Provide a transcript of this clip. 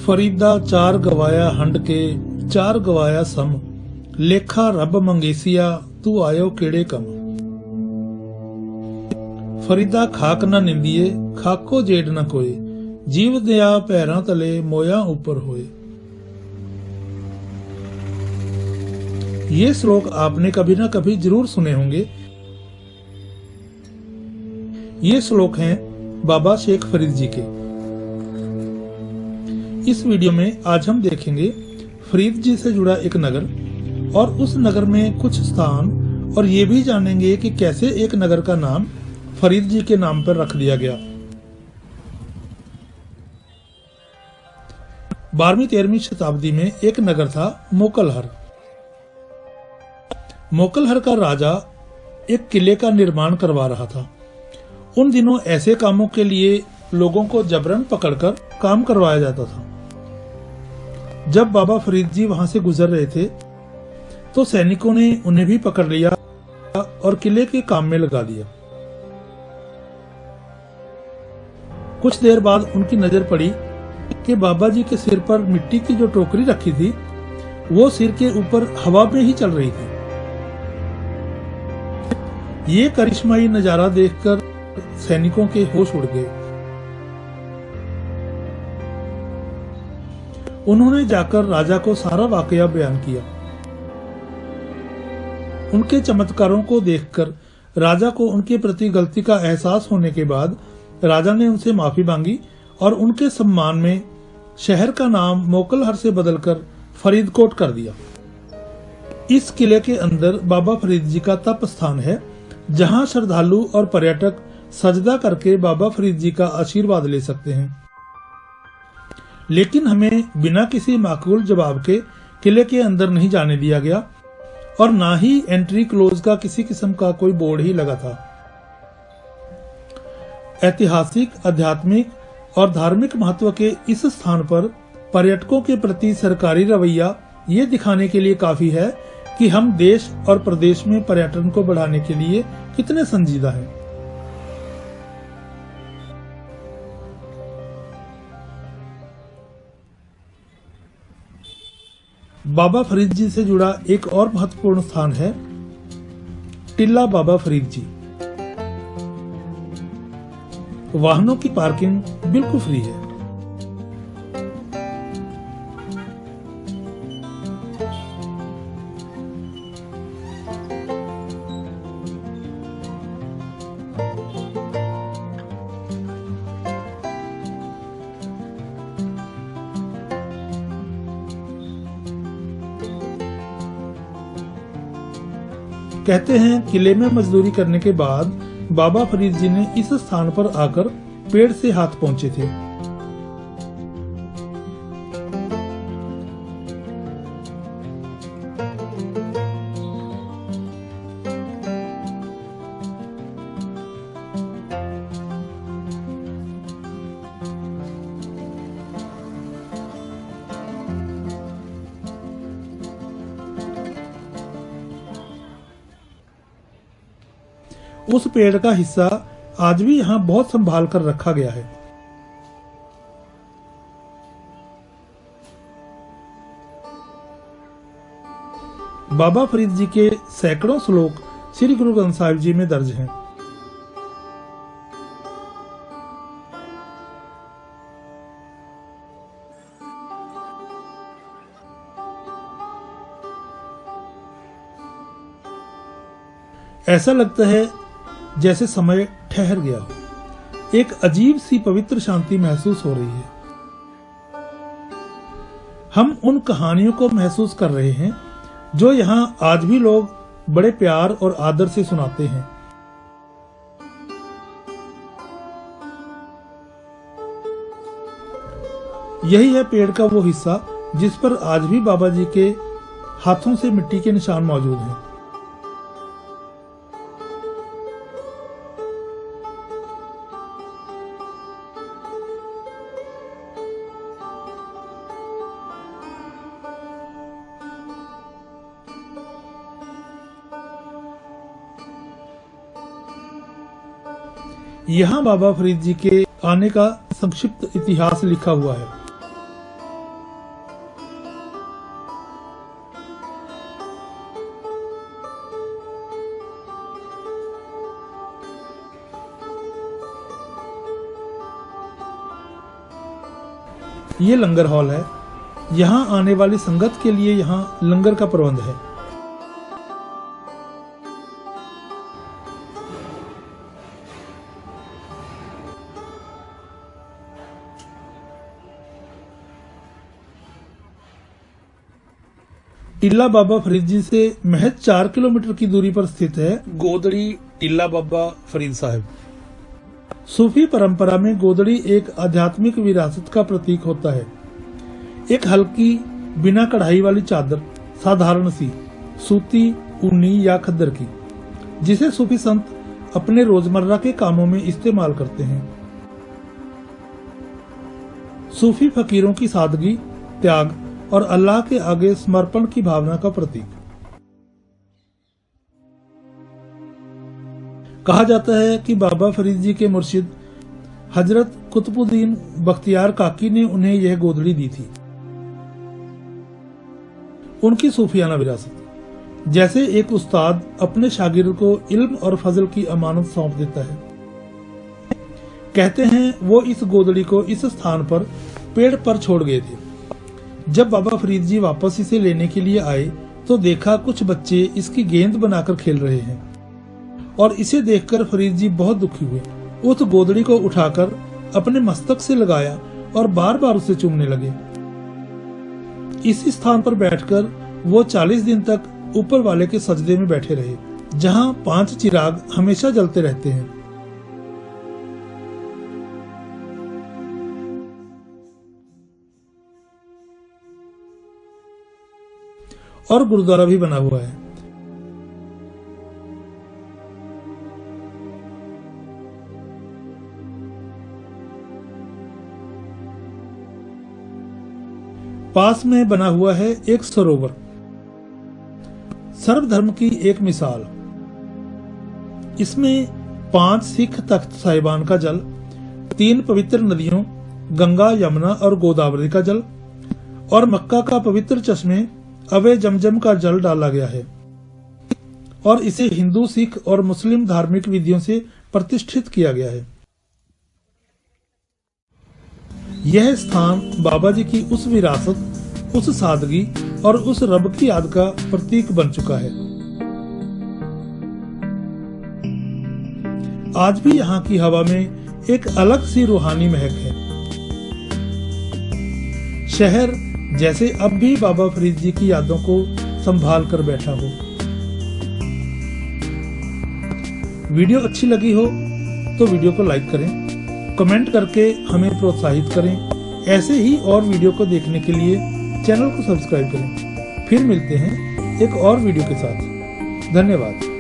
फरीदा चार गवाया हंड के चार गवाया सम, लेखा रब मंगेसिया तू आयो केड़े कम। फरीदा खाक न निंदिए खाको जेड न कोय, जीव दया पैरां तले मोया ऊपर होए। ये श्लोक आपने कभी ना कभी जरूर सुने होंगे। ये श्लोक हैं बाबा शेख फरीद जी के। इस वीडियो में आज हम देखेंगे फरीद जी से जुड़ा एक नगर और उस नगर में कुछ स्थान, और ये भी जानेंगे कि कैसे एक नगर का नाम फरीद जी के नाम पर रख दिया गया। 12वीं-13वीं शताब्दी में एक नगर था मोकलहर। मोकलहर का राजा एक किले का निर्माण करवा रहा था। उन दिनों ऐसे कामों के लिए लोगों को जबरन पकड़कर काम करवाया जाता था। जब बाबा फरीद जी वहां से गुजर रहे थे तो सैनिकों ने उन्हें भी पकड़ लिया और किले के काम में लगा दिया। कुछ देर बाद उनकी नजर पड़ी कि बाबा जी के सिर पर मिट्टी की जो टोकरी रखी थी वो सिर के ऊपर हवा में ही चल रही थी। ये करिश्माई नजारा देखकर सैनिकों के होश उड़ गए। उन्होंने जाकर राजा को सारा वाकया बयान किया। उनके चमत्कारों को देखकर राजा को उनके प्रति गलती का एहसास होने के बाद राजा ने उनसे माफी मांगी और उनके सम्मान में शहर का नाम मोकलहर से बदलकर फरीदकोट कर दिया। इस किले के अंदर बाबा फरीद जी का तप स्थान है, जहां श्रद्धालु और पर्यटक सजदा करके बाबा फरीद जी का आशीर्वाद ले सकते हैं। लेकिन हमें बिना किसी माकूल जवाब के किले के अंदर नहीं जाने दिया गया और ना ही एंट्री क्लोज का किसी किस्म का कोई बोर्ड ही लगा था। ऐतिहासिक, आध्यात्मिक और धार्मिक महत्व के इस स्थान पर पर्यटकों के प्रति सरकारी रवैया ये दिखाने के लिए काफी है कि हम देश और प्रदेश में पर्यटन को बढ़ाने के लिए कितने संजीदा हैं। बाबा फरीद जी से जुड़ा एक और महत्वपूर्ण स्थान है टिल्ला बाबा फरीद जी। वाहनों की पार्किंग बिल्कुल फ्री है। कहते हैं किले में मजदूरी करने के बाद बाबा फरीद जी ने इस स्थान पर आकर पेड़ से हाथ पहुंचे थे। उस पेड़ का हिस्सा आज भी यहाँ बहुत संभाल कर रखा गया है। बाबा फरीद जी के सैकड़ों श्लोक श्री गुरु ग्रंथ साहिब जी में दर्ज हैं। ऐसा लगता है जैसे समय ठहर गया हो। एक अजीब सी पवित्र शांति महसूस हो रही है। हम उन कहानियों को महसूस कर रहे हैं जो यहाँ आज भी लोग बड़े प्यार और आदर से सुनाते हैं। यही है पेड़ का वो हिस्सा जिस पर आज भी बाबा जी के हाथों से मिट्टी के निशान मौजूद हैं। यहाँ बाबा फरीद जी के आने का संक्षिप्त इतिहास लिखा हुआ है। ये लंगर हॉल है। यहाँ आने वाली संगत के लिए यहाँ लंगर का प्रबंध है। टिल्ला बाबा फरीद जी से महज 4 किलोमीटर की दूरी पर स्थित है गोदड़ी टिल्ला बाबा फरीद साहब। सूफी परंपरा में गोदड़ी एक आध्यात्मिक विरासत का प्रतीक होता है। एक हल्की बिना कढ़ाई वाली चादर, साधारण सी, सूती, ऊनी या खद्दर की, जिसे सूफी संत अपने रोजमर्रा के कामों में इस्तेमाल करते हैं। सूफी फकीरों की सादगी, त्याग और अल्लाह के आगे समर्पण की भावना का प्रतीक। कहा जाता है कि बाबा फरीद जी के मुर्शिद हजरत कुतुबुद्दीन बख्तियार काकी ने उन्हें यह गोदड़ी दी थी। उनकी सूफियाना विरासत, जैसे एक उस्ताद अपने शागिर्द को इल्म और फजल की अमानत सौंप देता है। कहते हैं वो इस गोदड़ी को इस स्थान पर पेड़ पर छोड़ गए थे। जब बाबा फरीद जी वापस इसे लेने के लिए आए तो देखा कुछ बच्चे इसकी गेंद बनाकर खेल रहे हैं और इसे देखकर फरीद जी बहुत दुखी हुए। उस गोदड़ी को उठाकर अपने मस्तक से लगाया और बार बार उसे चूमने लगे। इसी स्थान पर बैठकर वो 40 दिन तक ऊपर वाले के सजदे में बैठे रहे, जहां 5 चिराग हमेशा जलते रहते हैं। और गुरुद्वारा भी बना हुआ है। पास में बना हुआ है एक सरोवर, सर्वधर्म की एक मिसाल। इसमें 5 सिख तख्त साहिबान का जल, 3 पवित्र नदियों गंगा, यमुना और गोदावरी का जल और मक्का का पवित्र चश्मे अवे जमजम का जल डाला गया है और इसे हिंदू, सिख और मुस्लिम धार्मिक विधियों से प्रतिष्ठित किया गया है। यह स्थान बाबा जी की उस विरासत, उस सादगी और उस रब की याद का प्रतीक बन चुका है। आज भी यहाँ की हवा में एक अलग सी रूहानी महक है। शहर जैसे अब भी बाबा फरीद जी की यादों को संभाल कर बैठा हो। वीडियो अच्छी लगी हो तो वीडियो को लाइक करें, कमेंट करके हमें प्रोत्साहित करें। ऐसे ही और वीडियो को देखने के लिए चैनल को सब्सक्राइब करें। फिर मिलते हैं एक और वीडियो के साथ। धन्यवाद।